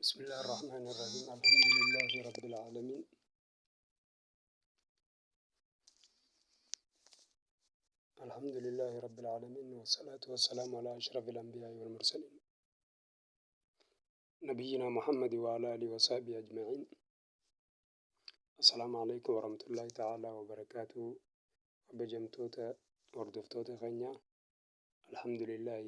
بسم الله الرحمن الرحيم. الحمد لله رب العالمين. الحمد لله رب العالمين، والصلاة والسلام على أشرف الأنبياء والمرسلين نبينا محمد وعلى آله وصحبه أجمعين. السلام عليكم ورحمة الله تعالى وبركاته. وبجمتوتا وردفتوتا خنيا. الحمد لله.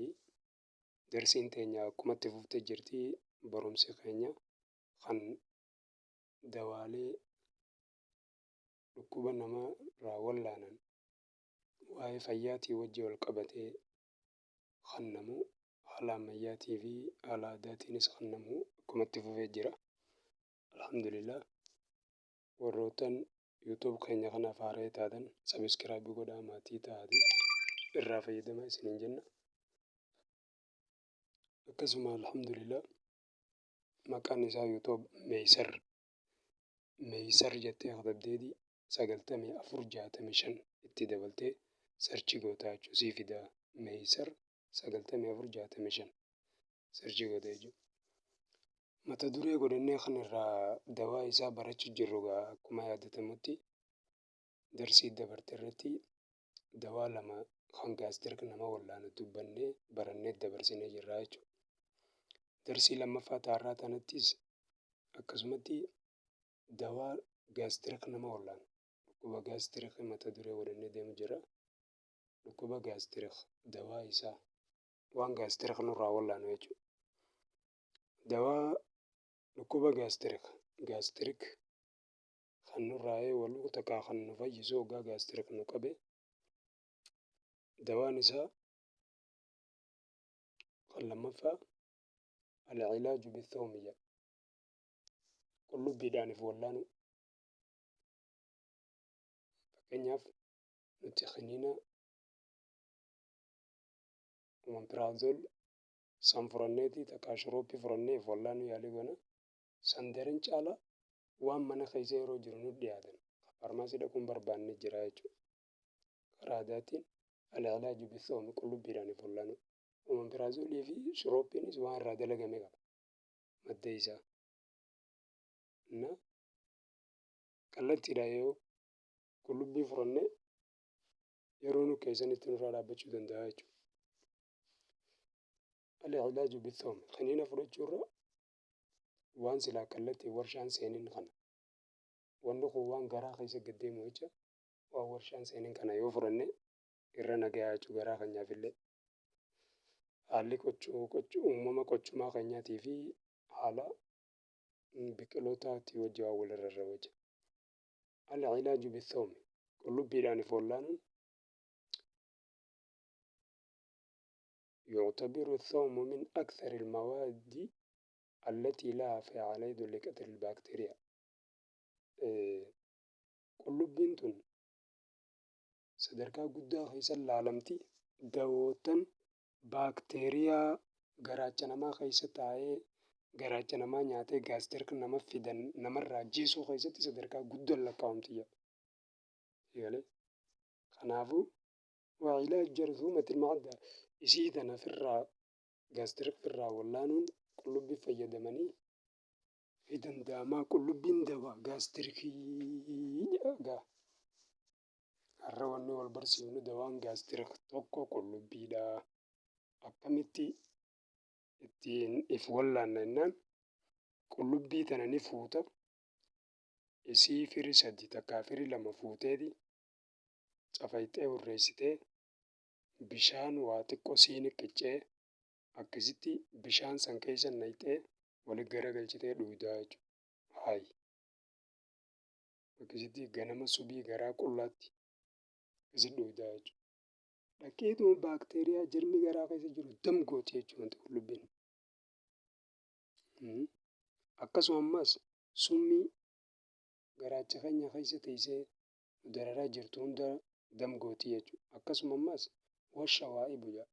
درسين تينيا كمت فوفت جرتي برومسي خنيا خن دوالي ركوبا نما راولانا waa'ee fayyaatii wajji wal qabatee khannamu haala ammayyaatii fi haala aadaatiinis khannamu akkumatti fufee jira. Alhamdulillah. Warroottan yuutuub keenya kanaaf haaraa taatan sabiskiraabii godhaa maatii ta'aatii irraa fayyadamaa isiniin jenna. Akkasuma alhamdulillah maqaan isaa yuutuub meeysar jettee katabdeetii 9465 itti dabaltee sarchii gootaa jechuun sii fidaa meeysar 9465 sarchii gootaa jechuudha. Mata duree godhannee kan irraa dawaa isaa barachuu jirru akkuma yaadatamutti darsii dabarte irratti dawaa lama kan gaastirika nama wallaanu dubbannee barannee dabarsinee jirra jechuudha. Darsii lammaffaa taarraa tanattis akkasumatti dawaa gaastirika nama wallaanu dhukkuba gaastirika mata duree godhannee deemu jira. Dhukkuba gaastirika dawaa isaa waan gaastirika nurraa wallaanu jechuudha. Dawaa dhukkuba gaastirik kan nurraa waluu takkaa kan nu fayyisu hoggaa gaastirik nu qabe dawaan isaa kan lammaffaa alcilaaju bithoomiyya qullubbiidhaaniif wallaanu. Fakkeenyaaf nuti kiniina omepiraazol san furanneeti takkaa shurooppii furanneef wallaanu yaalii goona san daran caala waan mana keessa yeroo jiru nu dhiyaatan faarmaasii dhaquun barbaanne jira jechuudha. Karaa aadaatiin alcilaaju bithoomiyya qullubbiidhaaniif wallaanu. Omepiraazolii fi shurooppiinis waan irraa dalagame qaba madda isaa. Na kallattiidhaan yoo qullubbii furannee yeroo nu keessanitti nurraa dhaabbachuu danda'a jechuudha. Alcilaaju bithoomiyya kiniina fudhachuurra waan silaa kallattii warshaan seeniin kana wanni kun waan garaa keessa gaddeemu jecha waan warshaan seeniin kana yoo fudhanne irra nagayaa jechuu garaa keenyaafillee. Haalli uumama qochumaa keenyaatii fi haala biqilootaatti wajji waan wal irra wajji. Alcilaaju bithoomiyya qullubbiidhaaniif wallaanuun يعتبر الثوم من أكثر المواد التي لها فعالية لقتل البكتيريا. qullubbiin tun sadarkaa guddaa keessa ilaalamti dawootan baakteeriyaa garaacha namaa keessa taa'ee garaacha namaa nyaatee gaastirika nama fidan namarraa ajjeesuu keessatti sadarkaa guddaan lakkaa'amti jedha. Kanaafuu waa ilaaj jarzuumatil macdaa isii tana firraa gaastirika firraa wallaanuun qullubbii fayyadamanii fi danda'amaa qullubbiin dawaa gaastirikii jedhagaa. Har'a wanni wal barsiifnu dawaan gaastirika tokko qullubbiidha. Akkamitti ittiin if wallaanna jennaan qullubbii tana ni fuuta isii firii 3 takkaa firii 2 fuuteeti cafayxee hurreessitee bishaan waa xiqqoo siinii qiccee akkasitti bishaan san keessa naqxee walitti garagalchitee dhugdaa jechuudha. Haayi. Akkasitti ganama subii garaa qullaatti akkasitti dhugdaa jechuudha. Dhaqeetuma baakteeriyaa jirmi garaa keessa jiru dam gooti jechuudha qullubbiin. Akkasumas summii garaacha keenya keessa teessee dararaa jirtu hunda dam gooti jechuudha. Akkasumas washa waa'ee bu'aa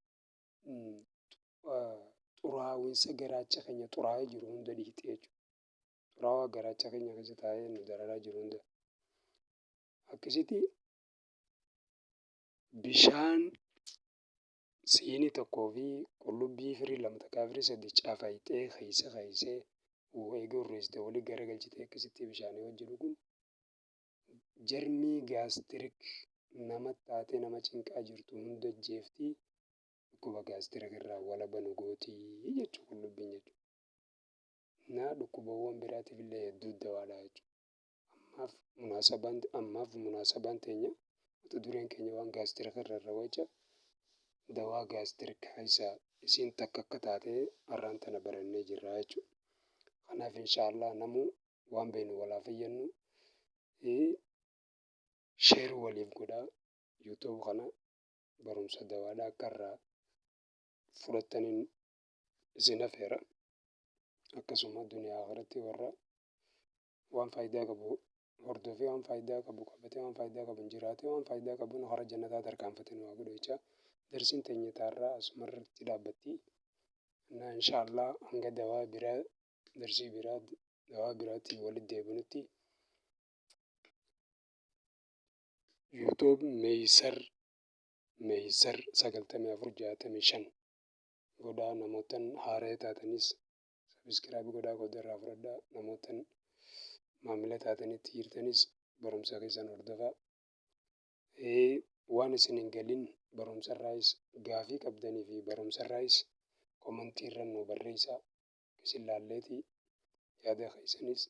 xuraawinsa garaacha keenya xuraa'ee jiru hunda dhiixe jechuudha. Xuraawaa garaacha keenya keessa taa'ee nu dararaa jiru hunda. Akkasitti bishaan siinii tokkoo fi qullubbii firii 2 takkaa firii 3 cafayxee keessa keessee eegee urreessite walii garagalchite akkasitti bishaanii wajjin dhuguun jarmii gaastirik namatti taatee nama cinqaa jirtu hunda jeeftii dhukkuba gaastirik irraa walaba nu gootii jechuu qullubbiin jechuudha. Na dhukkubawwan biraatiif illee hedduu dawaadha jechuudha. Ammaaf munaasabaan teenya mata dureen keenya waan gaastirik irra raawwacha dawaa gaastirik isaa isiin takka akka taate har'aan tana barannee jirra jechuudha. Kanaaf inshaallah namuu waan beeknu walaa fayyannu sheer waliif godhaa yuutuub kana barumsa dawaadha akka irraa fudhattaniin isin affeera. Akkasuma duniyaa irratti warra waan faayidaa qabu hordofee waan faayidaa qabu qabatee waan faayidaa qabu jiraatee waan faayidaa qabuun hara jannataa tarkaanfatee nu haa godhu jecha darsiin teenya taarraa asumarratti dhaabbatti. Inshaallah hanga dawaa biraa darsii biraa dawaa biraatti walitti deebinutti yuutuub meeysar 9465 godhaa namootan haaree taatanis sabiskiraayib godhaa irraa fudhadhaa namootan maamila taatanitti jirtanis barumsa keessan hordofaa. Waan isin hin galin barumsarraayis gaafii qabdanii fi barumsarraayis komantii irra nu barreessaa isin laalleetii yaada keessanis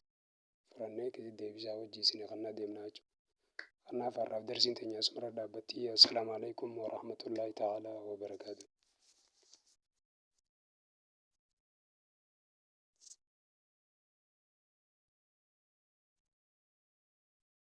furannee keessatti deebisaa wajjii isin kannaa deemnaa jechuudha. Kanaaf har'aaf darsiin teenya asuma irra dhaabbatti. Assalaamu alaikum wa rahmatullahi ta'ala wa barakaatuh.